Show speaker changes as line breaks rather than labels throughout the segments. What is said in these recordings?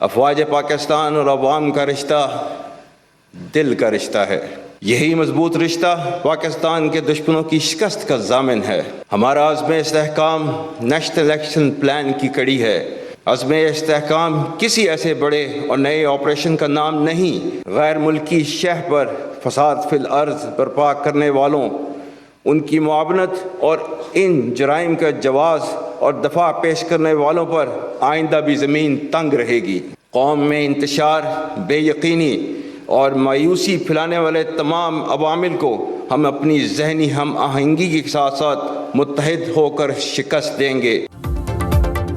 अफवाज पाकिस्तान और अवाम का रिश्ता दिल का रिश्ता है। यही मजबूत रिश्ता पाकिस्तान के दुश्मनों की शिकस्त का ज़ामिन है। हमारा अज़्म इस्तेहकाम नेशनल इलेक्शन प्लान की कड़ी है। अज़्म इस्तेहकाम किसी ऐसे बड़े और नए ऑपरेशन का नाम नहीं। गैर मुल्की शह पर फसाद फिल अर्ज़ बर्पा करने वालों, उनकी मुआवनत और इन जराइम का जवाज़ और दफ़ा पेश करने वालों पर आइंदा भी ज़मीन तंग रहेगी। कौम में इंतशार, बेयकीनी और मायूसी फैलाने वाले तमाम अवामिल को हम अपनी जहनी हम आहंगी के साथ साथ मुत्तहिद होकर शिकस्त देंगे।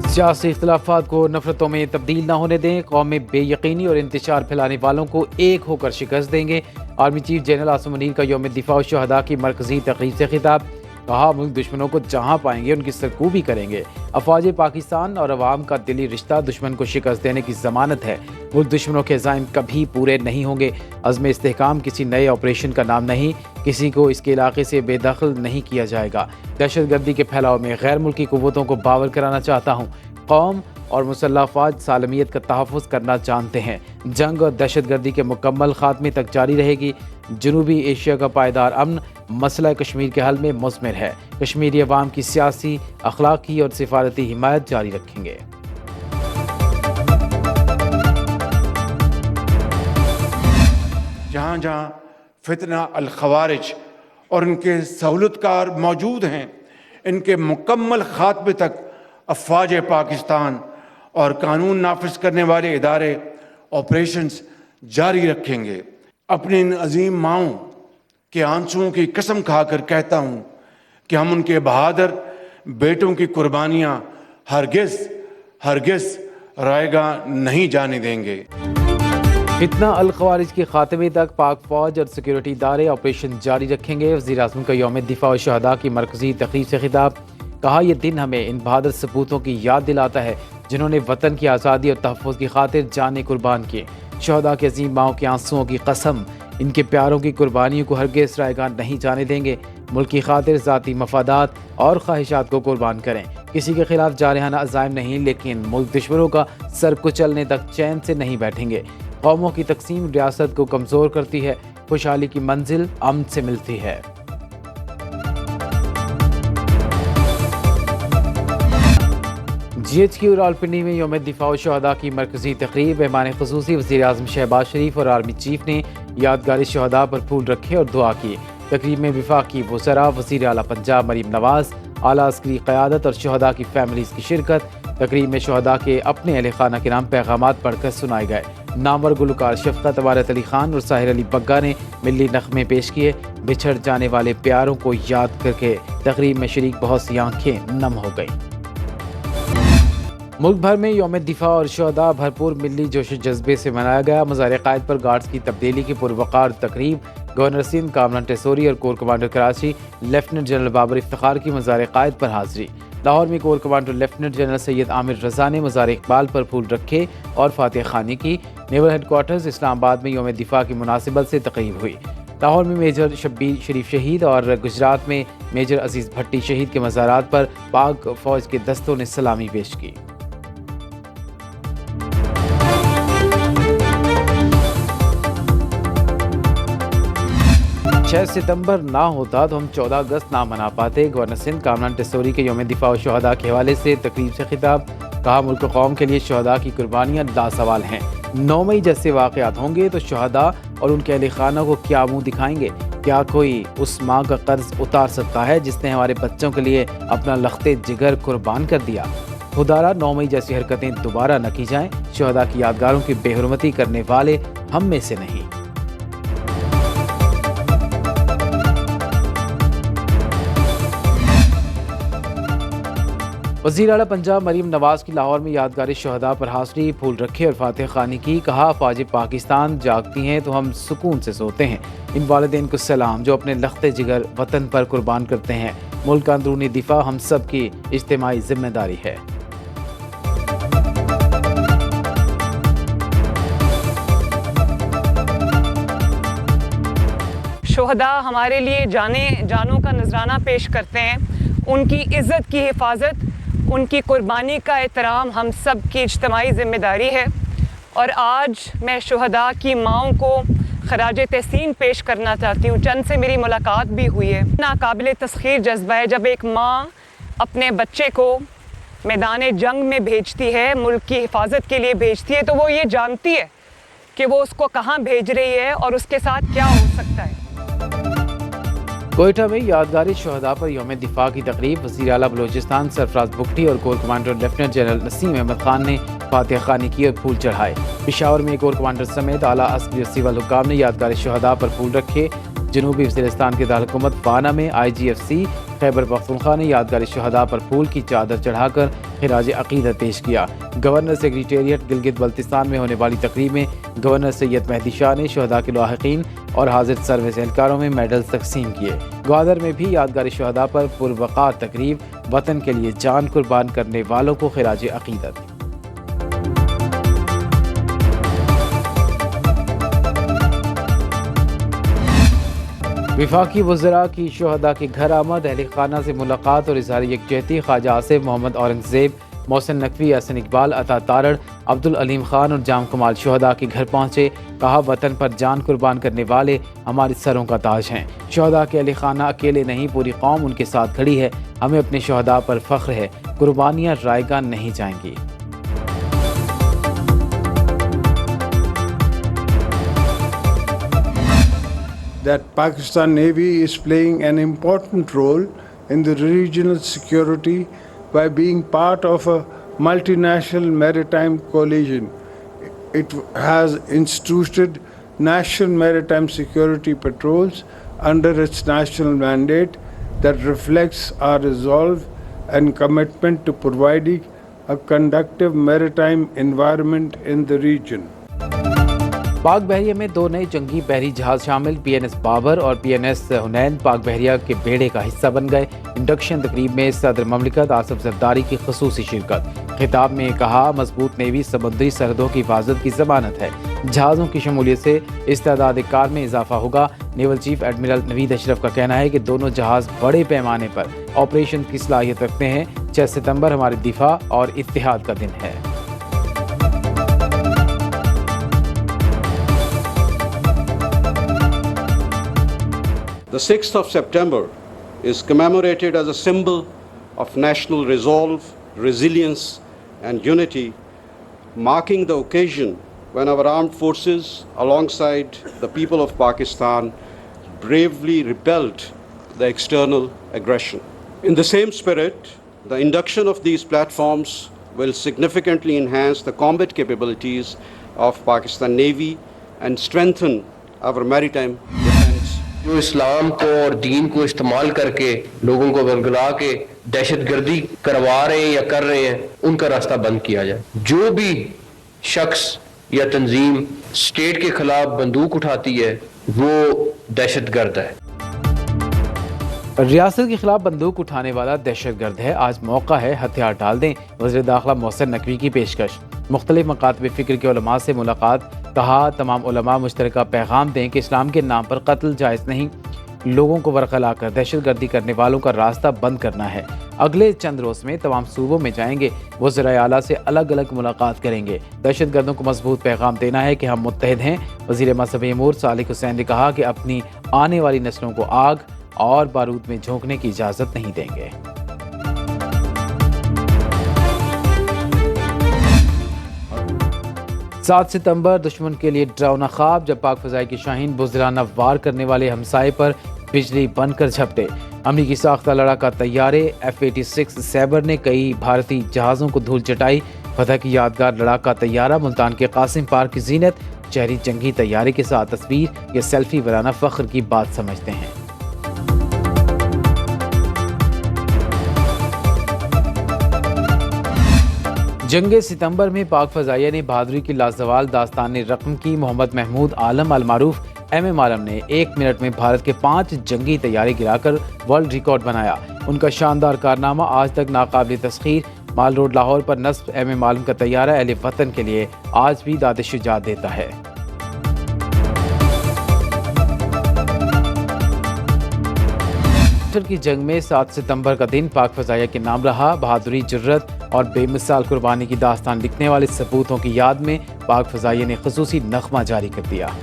सियासी इख्तिलाफात को नफरतों में तब्दील न होने दें। कौम में बेयकीनी और इंतशार फैलाने वालों को एक होकर शिकस्त देंगे। Army chief general Asim Munir का यौम दिफा शुहदा की मरकजी तकरीब से खिताब। कहा, मुल्क दुश्मनों को जहाँ पाएंगे उनकी सरकूबी करेंगे। अफवाज पाकिस्तान और अवाम का दिली रिश्ता दुश्मन को शिकस्त देने की जमानत है। मुल्क दुश्मनों के अज़ाइम कभी पूरे नहीं होंगे। अज़्म इस्तेहकाम किसी नए ऑपरेशन का नाम नहीं। किसी को इसके इलाके से बेदखल नहीं किया जाएगा। दहशत गर्दी के फैलाव में गैर मुल्की कुव्वतों को बावर कराना चाहता हूँ। कौम और मुसल्लह अफवाज सालमियत का तहफ़्फ़ुज़ करना जानते हैं। जंग और दहशत गर्दी के मुकम्मल खात्मे तक जारी रहेगी। जनूबी एशिया का पायदार अमन मसला कश्मीर के हल में मुज़मिर है। कश्मीरी अवाम की सियासी, अखलाकी और सिफारती हिमायत जारी रखेंगे।
जहाँ जहाँ फितना अल खवारिज और इनके सहूलतकार मौजूद हैं, इनके मुकम्मल खात्मे तक अफवाज पाकिस्तान और कानून नाफिज करने वाले इदारे ऑपरेशंस जारी रखेंगे। अपनी इन अजीम माओं के आंसुओं की कसम खाकर कहता हूँ कि हम उनके बहादुर बेटों की कुर्बानियाँ हरगिज़ रायगा नहीं जाने देंगे।
फितना अल खवारिज के खात्मे तक पाक फौज और सिक्योरिटी इदारे ऑपरेशन जारी रखेंगे। वज़ीर आज़म का यौम दिफा व शुहदा की मरकजी तकरीब से खिताब। कहा, यह दिन हमें इन बहादुर सपूतों की याद दिलाता है जिन्होंने वतन की आज़ादी और तहफ़्फ़ुज़ की खातिर जाने कुर्बान किए। शुहदा के अजीम माओं के आंसुओं की कसम, इनके प्यारों की कुर्बानियों को हरगिज़ रायगा नहीं जाने देंगे। मुल्क की खातिर ज़ाती मफादात और ख्वाहिशात को कुर्बान करें। किसी के खिलाफ जारहाना अज़ाइम नहीं, लेकिन मुल्क दुश्मनों का सर कुचलने तक चैन से नहीं बैठेंगे। कौमों की तकसीम रियासत को कमज़ोर करती है। खुशहाली की मंजिल अमन से मिलती है। GHQ रावलपिंडी में यौम दिफा व शुहदा की मरकजी तकरीब। मेहमान ख़ुसूसी वज़ीर आज़म शहबाज शरीफ और आर्मी चीफ ने यादगारी शुहदा पर फूल रखे और दुआ की। तकरीब में वफाकी वज़रा, वज़ीर आला पंजाब मरीम नवाज़, आला अस्करी क़यादत और शुहदा की फैमिलीज़ की शिरकत। तकरीब में शुहदा के अपने अहले खाना के नाम पैगामात पढ़कर सुनाए गए। नामवर गुलकार शफ़क़त अबारत अली खान और साहिर अली बग्गा ने मिली नग़मे पेश किए। बिछड़ जाने वाले प्यारों को याद करके तकरीब में शरीक बहुत सी आंखें नम हो गईं। मुल्क भर में यौम दिफा और शुहदा भरपूर मिली जोश जज्बे से मनाया गया। मज़ार क़ायद पर गार्ड्स की तब्दीली की पुरवकार तकरीब। गवर्नर सिंध कामरान टेसोरी और core commander Karachi lieutenant general Babar Iftikhar की मज़ार क़ायद पर हाज़री। लाहौर में corps commander lieutenant general Syed Aamir Raza ने मज़ार इकबाल पर फूल रखे और फातिह खानी की। नेवल हेडक्वार्टर्स इस्लामाबाद में यौम दिफा की मुनासिबत से तक़रीब हुई। लाहौर में मेजर शब्बीर शरीफ शहीद और गुजरात में मेजर अजीज़ भट्टी शहीद के मज़ारात पर पाक फ़ौज के दस्तों ने सलामी पेश की। 6 सितंबर ना होता तो हम 14 अगस्त ना मना पाते। गवर्नर सिंध कामरान टेसोरी के यौम दिफा व शुहदा के हवाले से तकरीब से खिताब। कहा, मुल्क कौम के लिए शुहदा की कुर्बानियाँ लासवाल हैं। 9 मई जैसे वाक़यात होंगे तो शुहदा और उनके अहले खाना को क्या मुँह दिखाएंगे? क्या कोई उस माँ का कर्ज उतार सकता है जिसने हमारे बच्चों के लिए अपना लख्ते जिगर कुर्बान कर दिया? खुदारा 9 मई जैसी हरकतें दोबारा न की जाएं। शुहदा की यादगारों की बेहुरमती करने वाले हम में से नहीं। वज़ीर आला पंजाब मरीम नवाज़ की लाहौर में यादगारी शुहदा पर हाज़री, फूल रखे और फातिह खानी की। कहा, फ़ौज पाकिस्तान जागती हैं तो हम सुकून से सोते हैं। इन वालिदैन को सलाम जो अपने लख्ते जिगर वतन पर कुर्बान करते हैं। मुल्क का अंदरूनी दिफा हम सब की इज्तिमाई जिम्मेदारी है।
शुहदा हमारे लिए जानों का नजराना पेश करते हैं। उनकी इज़्ज़त की हिफाजत, उनकी कुर्बानी का एहतराम हम सब की इज्तिमाई ज़िम्मेदारी है। और आज मैं शुहदा की माओं को खराज तहसीन पेश करना चाहती हूँ। चंद से मेरी मुलाकात भी हुई है। नाकाबिल तस्खीर जज्बा है जब एक माँ अपने बच्चे को मैदान जंग में भेजती है, मुल्क की हिफाजत के लिए भेजती है, तो वो ये जानती है कि वो उसको कहाँ भेज रही है और उसके साथ क्या हो सकता है।
कोयटा में यादगारी शहदा पर यौम दिफा की तकरीब वज़ीर आला बलोचिस्तान सरफराज बुगटी और core commander lieutenant general Naseem Ahmed Khan ने फातिहा खानी की और फूल चढ़ाए। पेशावर में कोर कमांडर समेत आला अस्करी और सिविल हुक्काम ने यादगारी शहदा पर फूल रखे। जनूबी वज़ीरिस्तान के दारकूमत वाना में IGFC खैबर पख्तूनख्वा ने यादगारी शहदा पर फूल की चादर चढ़ाकर खिराज अकीदत पेश किया। गवर्नर सेक्रेटेरिएट गिलगित बल्तिस्तान में होने वाली तकरीब में गवर्नर सैयद मेहदी शाह ने शहदा के लाहिकीन और हाजिर सर्विस एहलकारों में मेडल्स तकसीम किए। ग्वादर में भी यादगारी शहदा पर पुरवकार तकरीब वतन के लिए जान कुर्बान करने वालों को खिराज अकीदत। विफाकी वज़रा की शहदा के घर आमद, अहले खाना से मुलाकात और इज़हार यकजहती। ख्वाजा आसिफ, मोहम्मद औरंगज़ेब, मोहसिन नकवी, अहसन इकबाल, अता तारड़, अब्दुल अलीम खान और जाम कमाल शहदा के घर पहुँचे। कहा, वतन पर जान कुर्बान करने वाले हमारे सरों का ताज हैं। शहदा के अहले खाना अकेले नहीं, पूरी कौम उनके साथ खड़ी है। हमें अपने शहदा पर फ़ख्र है। कुर्बानियाँ रायगा नहीं जाएंगी।
That Pakistan Navy is playing an important role in the regional security by being part of a multinational maritime coalition. It has instituted national maritime security patrols under its national mandate that reflects our resolve and commitment to providing a conducive maritime environment in the region.
पाक बहरिया में 2 नए जंगी बहरी जहाज शामिल। PNS Babar और PNS हुनैन पाक बहरिया के बेड़े का हिस्सा बन गए। इंडक्शन तकरीब में सदर ममलिकत आसिफ जरदारी की खुसूसी शिरकत। खिताब में कहा, मजबूत नेवी समुद्री सरहदों की हिफाजत की जमानत है। जहाज़ों की शमूलियत से इस्तेदाद कार में इजाफा होगा। Naval chief admiral Naveed Ashraf का कहना है कि दोनों जहाज़ बड़े पैमाने पर ऑपरेशन की सलाहियत रखते हैं। 6 सितंबर हमारे दिफा और इत्तिहाद का दिन है।
The 6th of September is commemorated as a symbol of national resolve, resilience and unity, marking the occasion when our armed forces, alongside the people of Pakistan, bravely repelled the external aggression. In the same spirit, the induction of these platforms will significantly enhance the combat capabilities of Pakistan Navy and strengthen our maritime defense.
जो इस्लाम को और दीन को इस्तेमाल करके लोगों को बरगला के दहशतगर्दी करवा रहे हैं या कर रहे हैं, उनका रास्ता बंद किया जाए। जो भी शख्स या तंजीम स्टेट के खिलाफ बंदूक उठाती है वो दहशतगर्द है।
रियासत के खिलाफ बंदूक उठाने वाला दहशतगर्द है। आज मौका है, हथियार डाल दें। वज़ीर दाखिला मोहसिन नकवी की पेशकश। मुख्तलिफ मकातब फ़िक्र के उलमा से मुलाकात। कहा, तमाम उलमा मुश्तरका पैगाम दें कि इस्लाम के नाम पर कत्ल जायज़ नहीं। लोगों को वरगला कर दहशतगर्दी करने वालों का रास्ता बंद करना है। अगले चंद रोज़ में तमाम सूबों में जाएंगे। वज़ीर आला से अलग अलग मुलाकात करेंगे। दहशतगर्दों को मजबूत पैगाम देना है कि हम मुत्तहिद हैं। वज़ीर मज़हबी अमूर सालिक हुसैन ने कहा कि अपनी आने वाली नस्लों को आग और बारूद में झोंकने की इजाज़त नहीं देंगे। 7 सितंबर दुश्मन के लिए डरावना ख्वाब, जब पाक फ़ज़ाई की शाहीन बुज़दिलाना वार करने वाले हमसाये पर बिजली बनकर झपटे। अमरीकी साख्ता लड़ाका तैयारे F-86 सैबर ने कई भारतीय जहाज़ों को धूल चटाई। फतह की यादगार लड़ाका तैयारा मुल्तान के कासिम पार्क की जीनत। शहरी जंगी तैयारे के साथ तस्वीर या सेल्फी बनाना फ़ख्र की बात समझते हैं। जंग सितंबर में पाक फ़ज़ाइया ने बहादुरी की लाजवाल दास्तान रकम की। मोहम्मद महमूद आलम अलमारूफ MM आलम ने 1 मिनट में भारत के 5 जंगी तैयारे गिराकर वर्ल्ड रिकॉर्ड बनाया। उनका शानदार कारनामा आज तक नाकाबिल तस्खीर। माल रोड लाहौर पर नस्ब MM आलम का तैयारा अहले वतन के लिए आज भी दाद शुजात देता है। की जंग में 7 सितंबर का दिन पाक फ़ज़ाइया के नाम रहा। बहादुरी, जुर्रत और बेमिसाल कुर्बानी की दास्तान लिखने वाले सपूतों की याद में पाक फ़ज़ाइया ने ख़ुसूसी नग़मा जारी कर दिया।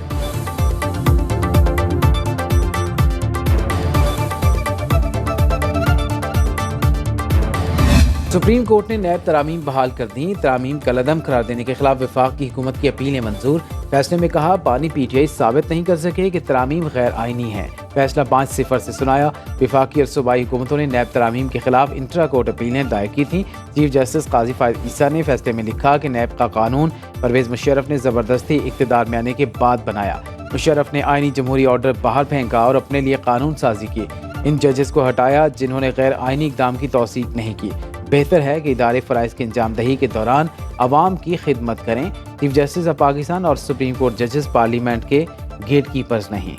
सुप्रीम कोर्ट ने नैब तरामीम बहाल कर दी। तरामीम कलअदम करार देने के खिलाफ वफाक की हुकूमत की अपीलें मंजूर। फैसले में कहा, बानी PTI साबित नहीं कर सके कि तरामीम गैर आइनी है। फैसला 5-0 से सुनाया। वफाकी और सूबाई हुकूमतों ने नैब तरामीम के खिलाफ इंट्रा कोर्ट अपीलें दायर की थी। चीफ जस्टिस काजी फायद ईसा ने फैसले में लिखा कि नैब का कानून परवेज़ मुशर्रफ ने ज़बरदस्ती इक़्तिदार में आने के बाद बनाया। मुशर्रफ ने आइनी जमहूरी ऑर्डर बाहर फेंका और अपने लिए कानून साजी की। इन जजेस को हटाया जिन्होंने गैर आइनी इक़दाम की तौसीक नहीं की। बेहतर है कि इदारे फ़राइज़ की अंजामदही के दौरान अवाम की खिदमत करें। चीफ जस्टिस ऑफ पाकिस्तान और सुप्रीम कोर्ट जजेस पार्लियामेंट के गेट कीपर्स नहीं।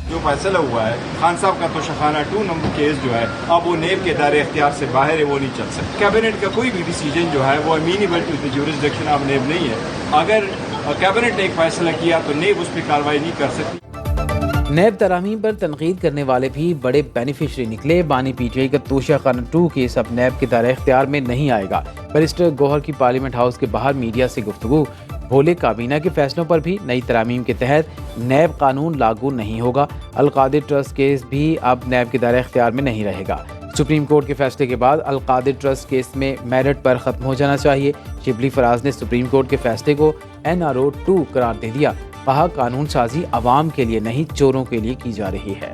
जो फैसला हुआ है खान साहब का तोशाखाना 2 नंबर केस जो है अब वो नेब के दायरे इख्तियार से बाहर है, वो नहीं चल सकता। कैबिनेट का कोई भी डिसीजन जो है वो अमीनेबल टू द ज्यूरिसडिक्शन ऑफ नेब नहीं है। अगर कैबिनेट ने एक फैसला किया तो नेब उस पर कार्रवाई नहीं कर सकती।
नैब तरामीम पर तनकीद करने वाले भी बड़े बेनिफिशरी निकले। बानी PTI का तोशाखाना 2 केस अब नैब के दायरे इख्तियार में नहीं आएगा। बैरिस्टर गौहर की पार्लियामेंट हाउस के बाहर मीडिया से गुफ्तगू। भोले काबीना के फैसलों पर भी नई तरामीम के तहत नैब कानून लागू नहीं होगा। अल-कादिर ट्रस्ट केस भी अब नैब के दायरे इख्तियार में नहीं रहेगा। सुप्रीम कोर्ट के फैसले के बाद अल-कादिर ट्रस्ट केस में मेरिट पर ख़त्म हो जाना चाहिए। शिबली फराज ने सुप्रीम कोर्ट के फैसले को NRO 2 करार दे दिया। कहा, कानून साजी अवाम के लिए नहीं चोरों के लिए की जा रही है।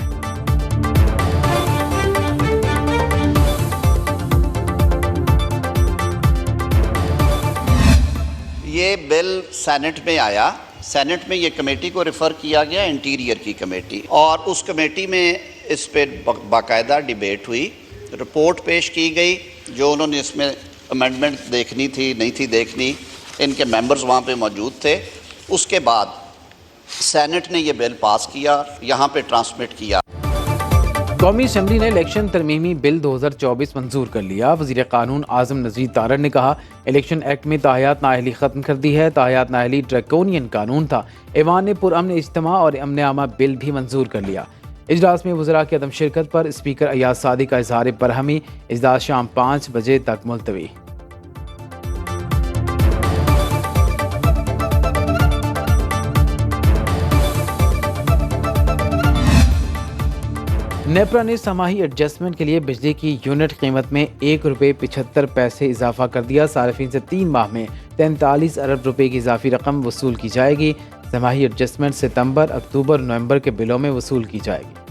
ये बिल सेनेट में आया। सेनेट में ये कमेटी को रेफ़र किया गया, इंटीरियर की कमेटी, और उस कमेटी में इस पर बाकायदा डिबेट हुई, रिपोर्ट पेश की गई। जो उन्होंने इसमें अमेंडमेंट देखनी थी नहीं थी देखनी, इनके मेंबर्स वहाँ पे मौजूद थे। उसके बाद सेनेट ने ये बिल पास किया, यहाँ पे ट्रांसमिट किया।
कौमी असम्बली ने इलेक्शन तरमीमी बिल 2024 मंजूर कर लिया। वज़ीर कानून आज़म नज़ीर तारड़ ने कहा, इलेक्शन एक्ट में ताहयात नाअहली ख़त्म कर दी है। ताहयात नाअहली ड्रैकोनियन कानून था। ऐवान ने पुरअमन इज्तिमा और अमन आमा बिल भी मंजूर कर लिया। इजलास में वज़रा की अदम शिरकत पर स्पीकर अयाज सादी का इज़हार बरहमी। इजलास शाम 5 बजे तक मुलतवी। नेपरा ने समाही एडजस्टमेंट के लिए बिजली की यूनिट कीमत में ₹1.75 इजाफा कर दिया। सार्फिन से 3 माह में 43 अरब रुपए की इजाफी रकम वसूल की जाएगी। समाही एडजस्टमेंट सितंबर, अक्टूबर, नवंबर के बिलों में वसूल की जाएगी।